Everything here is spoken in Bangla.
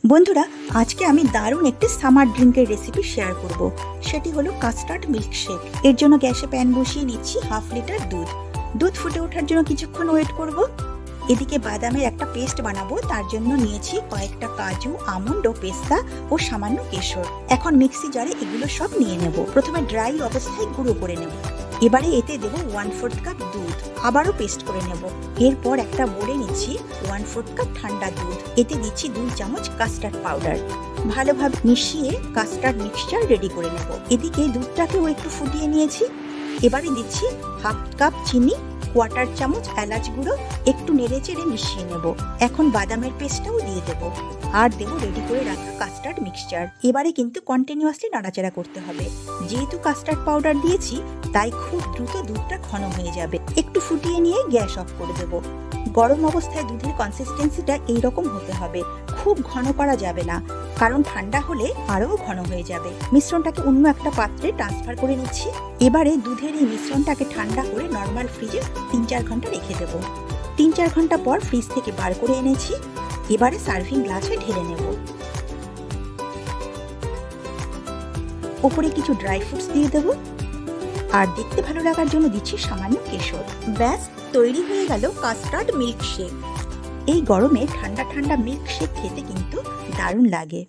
বন্ধুরা, আজকে আমি দারুণ একটি সামার ড্রিঙ্কের রেসিপি শেয়ার করব। সেটি হলো কাস্টার্ড মিল্কশেক। এর জন্য গ্যাসে প্যান বসিয়ে নিচ্ছি হাফ লিটার দুধ। দুধ ফুটে ওঠার জন্য কিছুক্ষণ ওয়েট করব। এদিকে বাদামের একটা পেস্ট বানাবো, তার জন্য নিয়েছি কয়েকটা কাজু, আমন্ড ও পেস্তা ও সামান্য কেশর। এখন মিক্সি জারে এগুলো সব নিয়ে নেব। প্রথমে ড্রাই অবস্থায় গুঁড়ো করে নেব। এবারে এতে দেবো 1/4 কাপ দুধ, আবারও পেস্ট করে নেব। এরপর একটা বলে নিচ্ছি 1/4 কাপ ঠান্ডা দুধ। এতে দিচ্ছি 2 চামচ কাস্টার্ড পাউডার। ভালোভাবে মিশিয়ে কাস্টার্ড মিক্সচার রেডি করে নেব। এদিকে দুধটাকেও একটু ফুটিয়ে নিয়েছি। এবারে দিচ্ছি হাফ কাপ চিনি, 1/4 চামচ এলাচ গুঁড়ো, একটু নেড়ে চেড়ে মিশিয়ে নেব। এখন বাদামের পেস্টটাও দিয়ে দেব, আর দেব রেডি করে রাখা কাস্টার্ড মিক্সচার। এবারে কিন্তু কন্টিনিউয়াসলি নাড়াচাড়া করতে হবে। যেহেতু কাস্টার্ড পাউডার দিয়েছি, তাই খুব দ্রুত দুধটা ঘন হয়ে যাবে। একটু ফুটিয়ে নিয়ে গ্যাস অফ করে দেব। গরম অবস্থায় দুধের কনসিস্টেন্সিটা এইরকম হতে হবে, খুব ঘন করা যাবে না, কারণ ঠান্ডা হলে আরও ঘন হয়ে যাবে। মিশ্রণটাকে অন্য একটা পাত্রে ট্রান্সফার করে নিচ্ছি। এবারে দুধের এই মিশ্রণটাকে ঠান্ডা করে নর্মাল ফ্রিজে 3-4 ঘন্টা রেখে দেবো। 3-4 ঘন্টা পর ফ্রিজ থেকে বার করে এনেছি। এবারে সার্ভিং গ্লাসে ঢেলে নেব। ওপরে কিছু ড্রাই ফ্রুটস দিয়ে দেবো, আর দেখতে ভালো লাগার জন্য দিচ্ছি সামান্য কেশর। ব্যাস, তৈরি হয়ে গেল কাস্টার্ড মিল্কশেক। এই গরমে ঠান্ডা ঠান্ডা মিল্কশেক খেতে কিন্তু দারুণ লাগে।